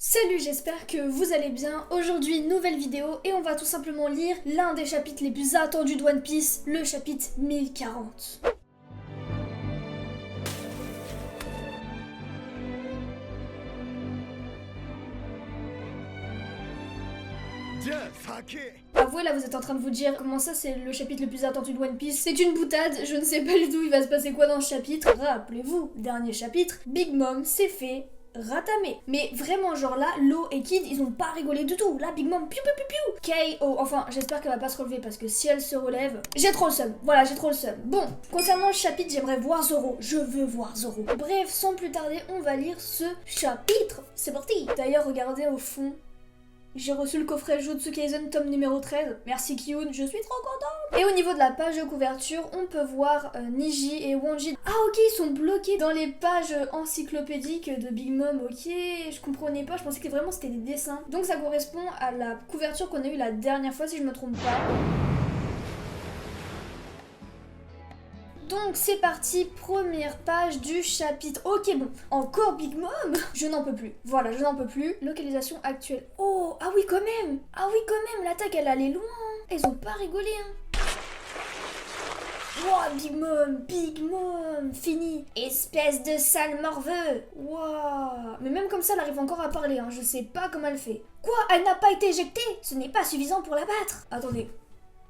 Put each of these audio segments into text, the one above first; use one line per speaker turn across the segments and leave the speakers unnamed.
Salut, j'espère que vous allez bien. Aujourd'hui, nouvelle vidéo et on va tout simplement lire l'un des chapitres les plus attendus de One Piece, le chapitre 1040. Avouez, là vous êtes en train de vous dire comment ça c'est le chapitre le plus attendu de One Piece. C'est une boutade, je ne sais pas du tout il va se passer quoi dans ce chapitre. Rappelez-vous, dernier chapitre, Big Mom s'est fait ratamé. Mais vraiment, genre là, Law et Kid, ils ont pas rigolé du tout. Là, Big Mom, piou piou piou piou. KO. Enfin, j'espère qu'elle va pas se relever parce que si elle se relève, j'ai trop le seum. Voilà, j'ai trop le seum. Bon, concernant le chapitre, j'aimerais voir Zoro. Je veux voir Zoro. Bref, sans plus tarder, on va lire ce chapitre. C'est parti. D'ailleurs, regardez au fond. J'ai reçu le coffret Jutsu Kaisen tome numéro 13. Merci Kyun, je suis trop contente. Et au niveau de la page de couverture, on peut voir Niji et Wanji. Ah ok, ils sont bloqués dans les pages encyclopédiques de Big Mom. Ok, je comprenais pas, je pensais que vraiment c'était des dessins. Donc ça correspond à la couverture qu'on a eue la dernière fois si je me trompe pas. Donc c'est parti, première page du chapitre. Ok bon, encore Big Mom. Je n'en peux plus, voilà, je n'en peux plus. Localisation actuelle. Oh, ah oui quand même. Ah oui quand même, l'attaque elle allait loin. Elles ont pas rigolé hein. Wow, Big Mom, fini. Espèce de sale morveux. Wow. Mais même comme ça, elle arrive encore à parler, hein. Je sais pas comment elle fait. Quoi, elle n'a pas été éjectée? Ce n'est pas suffisant pour la battre. Attendez.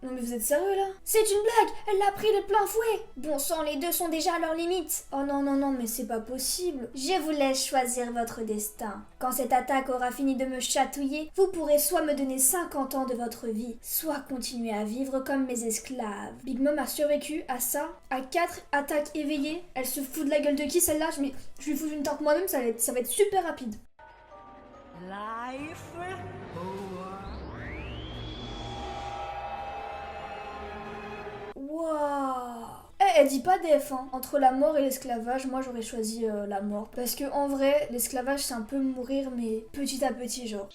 Non mais vous êtes sérieux là? C'est une blague! Elle l'a pris de plein fouet! Bon sang, les deux sont déjà à leur limite! Oh non non non, mais c'est pas possible! Je vous laisse choisir votre destin. Quand cette attaque aura fini de me chatouiller, vous pourrez soit me donner 50 ans de votre vie, soit continuer à vivre comme mes esclaves. Big Mom a survécu à ça, à 4 attaques éveillées. Elle se fout de la gueule de qui celle-là? Je lui fous une tarte moi-même, ça va être super rapide. Life. Waouh! Elle dit pas def, hein. Entre la mort et l'esclavage, moi j'aurais choisi la mort. Parce que en vrai, l'esclavage c'est un peu mourir, mais petit à petit, genre.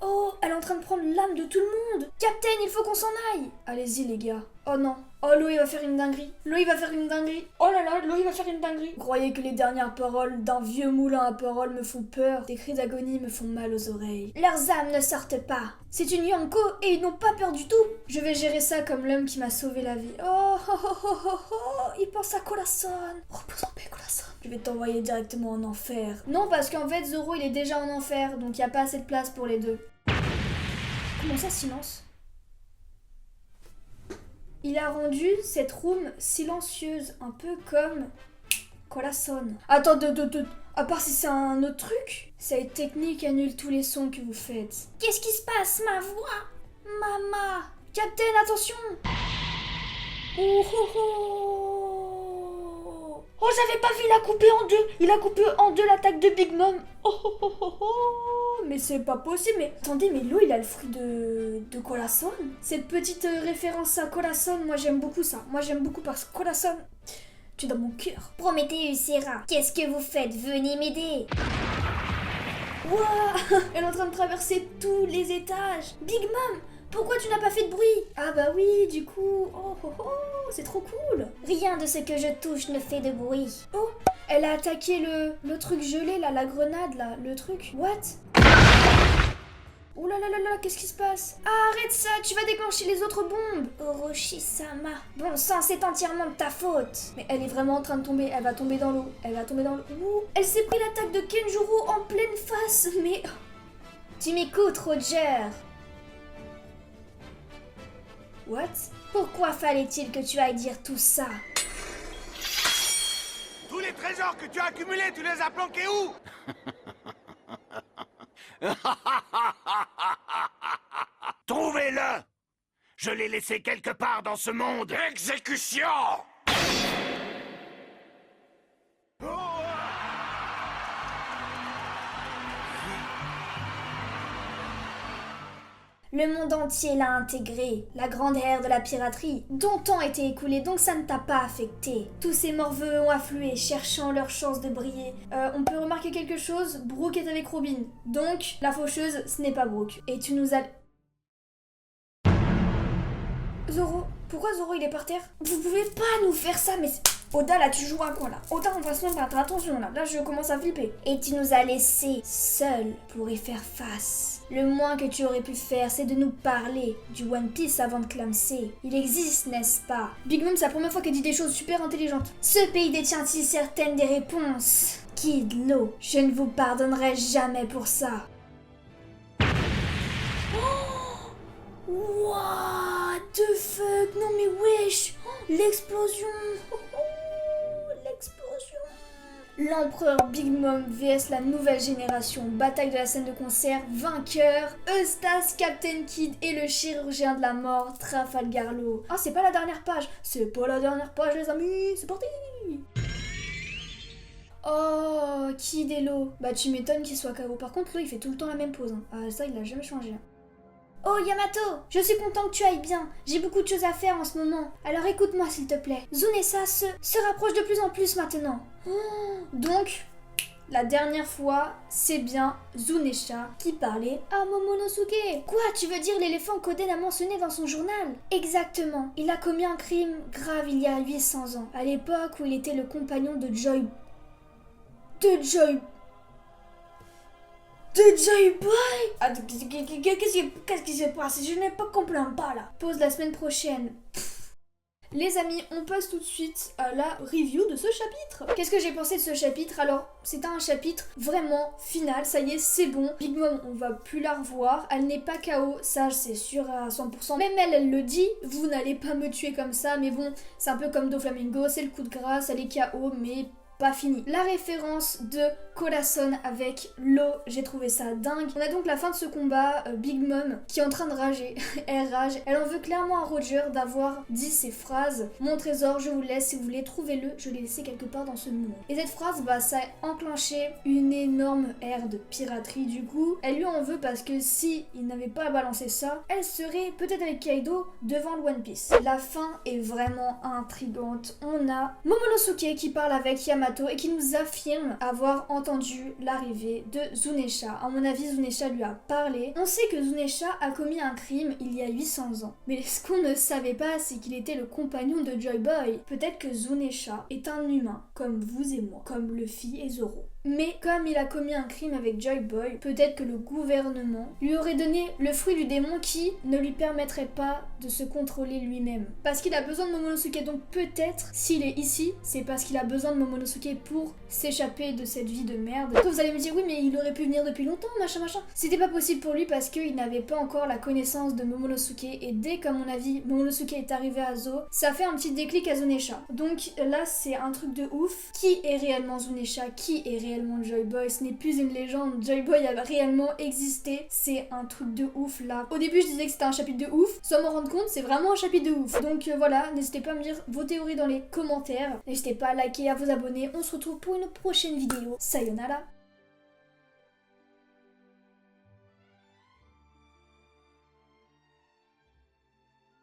Oh, elle est en train de prendre l'âme de tout le monde! Captain, il faut qu'on s'en aille! Allez-y les gars. Oh non. Oh, Louis va faire une dinguerie. Louis va faire une dinguerie. Oh là là, Louis va faire une dinguerie. Vous croyez que les dernières paroles d'un vieux moulin à paroles me font peur? Des cris d'agonie me font mal aux oreilles. Leurs âmes ne sortent pas. C'est une Yonko et ils n'ont pas peur du tout. Je vais gérer ça comme l'homme qui m'a sauvé la vie. Oh, oh, oh, oh, oh, oh. Il pense à Corazon. Repose en paix, Corazon. Je vais t'envoyer directement en enfer. Non, parce qu'en fait, Zoro, il est déjà en enfer, donc il n'y a pas assez de place pour les deux. Comment ça, silence? Il a rendu cette room silencieuse, un peu comme Corazon. Attends, à part si c'est un autre truc, cette technique annule tous les sons que vous faites. Qu'est-ce qui se passe? Ma voix? Mama! Captain, attention! Oh oh oh! Oh, j'avais pas vu, il a coupé en deux! Il a coupé en deux l'attaque de Big Mom! Oh oh oh oh oh! Mais c'est pas possible, mais attendez, mais Law il a le fruit de Corazon. Cette petite référence à Corazon, moi j'aime beaucoup ça. Moi j'aime beaucoup parce que Corazon, tu es dans mon cœur. Prométhéeus, Serra, qu'est-ce que vous faites? Venez m'aider. Waouh, elle est en train de traverser tous les étages. Big Mom, pourquoi tu n'as pas fait de bruit? Ah bah oui, du coup, oh oh oh, c'est trop cool. Rien de ce que je touche ne fait de bruit. Oh, elle a attaqué le truc gelé là, la grenade là, le truc. What? Oh là là là là, qu'est-ce qui se passe? Ah, arrête ça, tu vas déclencher les autres bombes. Orochi-sama. Bon sang, c'est entièrement de ta faute. Mais elle est vraiment en train de tomber, elle va tomber dans l'eau. Elle va tomber dans l'eau. Ouh, elle s'est pris l'attaque de Kenjuro en pleine face, mais... Tu m'écoutes, Roger. What? Pourquoi fallait-il que tu ailles dire tout ça?
Tous les trésors que tu as accumulés, tu les as planqués où? Trouvez-le! Je l'ai laissé quelque part dans ce monde. Exécution!
Le monde entier l'a intégré, la grande ère de la piraterie, dont temps a été écoulé, donc ça ne t'a pas affecté. Tous ces morveux ont afflué, cherchant leur chance de briller. On peut remarquer quelque chose, Brook est avec Robin, donc la faucheuse, ce n'est pas Brook. Et tu nous as... Zoro, pourquoi Zoro il est par terre? Vous pouvez pas nous faire ça, mais Oda, là, tu joues à quoi, là? Oda, on va se mettre, attention, là, je commence à flipper. Et tu nous as laissés seuls pour y faire face. Le moins que tu aurais pu faire, c'est de nous parler du One Piece avant de clamser. Il existe, n'est-ce pas? Big Mom, c'est la première fois qu'elle dit des choses super intelligentes. Ce pays détient-il certaines des réponses? Kid Law, je ne vous pardonnerai jamais pour ça. What the fuck? Non mais wesh! L'explosion! L'explosion! L'empereur Big Mom vs la nouvelle génération, bataille de la scène de concert, vainqueur, Eustace, Captain Kidd et le chirurgien de la mort, Trafalgar Law. Ah, c'est pas la dernière page, c'est pas la dernière page les amis, c'est parti! Oh, Kidd et Law. Bah tu m'étonnes qu'il soit KO. Par contre, Law il fait tout le temps la même pose. Hein. Ah, ça il a jamais changé. Oh Yamato, je suis content que tu ailles bien. J'ai beaucoup de choses à faire en ce moment. Alors écoute-moi s'il te plaît. Zunesha se rapproche de plus en plus maintenant. Donc, la dernière fois, c'est bien Zunesha qui parlait à Momonosuke. Quoi, tu veux dire l'éléphant qu'Oden a mentionné dans son journal? Exactement. Il a commis un crime grave il y a 800 ans. À l'époque où il était le compagnon de Joy Boy. Ah, qu'est-ce qui se passe? Je n'ai pas compris pas là. Pause la semaine prochaine. Les amis, on passe tout de suite à la review de ce chapitre. Qu'est-ce que j'ai pensé de ce chapitre? Alors, c'est un chapitre vraiment final, ça y est, c'est bon. Big Mom, on va plus la revoir, elle n'est pas KO, ça c'est sûr à 100%. Même elle le dit, vous n'allez pas me tuer comme ça, mais bon, c'est un peu comme Doflamingo, c'est le coup de grâce, elle est KO, mais pas fini. La référence de Corazon avec Law, j'ai trouvé ça dingue. On a donc la fin de ce combat, Big Mom qui est en train de rager, elle rage, elle en veut clairement à Roger d'avoir dit ces phrases. Mon trésor, je vous laisse, si vous voulez, trouvez-le, je l'ai laissé quelque part dans ce monde. Et cette phrase, bah ça a enclenché une énorme ère de piraterie du coup. Elle lui en veut parce que si il n'avait pas balancé ça, elle serait peut-être avec Kaido devant le One Piece. La fin est vraiment intrigante. On a Momonosuke qui parle avec Yamato et qui nous affirme avoir entendu l'arrivée de Zunesha. À mon avis, Zunesha lui a parlé. On sait que Zunesha a commis un crime il y a 800 ans. Mais ce qu'on ne savait pas, c'est qu'il était le compagnon de Joy Boy. Peut-être que Zunesha est un humain, comme vous et moi, comme Luffy et Zoro. Mais comme il a commis un crime avec Joy Boy, peut-être que le gouvernement lui aurait donné le fruit du démon qui ne lui permettrait pas de se contrôler lui-même. Parce qu'il a besoin de Momonosuke, donc peut-être s'il est ici, c'est parce qu'il a besoin de Momonosuke pour s'échapper de cette vie de merde. Vous allez me dire oui mais il aurait pu venir depuis longtemps, machin. C'était pas possible pour lui parce qu'il n'avait pas encore la connaissance de Momonosuke et dès qu'à mon avis Momonosuke est arrivé à Zo, ça fait un petit déclic à Zunesha. Donc là c'est un truc de ouf. Qui est réellement Zunesha? Qui est réellement Joy Boy? Ce n'est plus une légende, Joy Boy a réellement existé, c'est un truc de ouf là. Au début je disais que c'était un chapitre de ouf, sans m'en rendre compte c'est vraiment un chapitre de ouf. Donc voilà, n'hésitez pas à me dire vos théories dans les commentaires, n'hésitez pas à liker, à vous abonner, on se retrouve pour une prochaine vidéo, sayonara.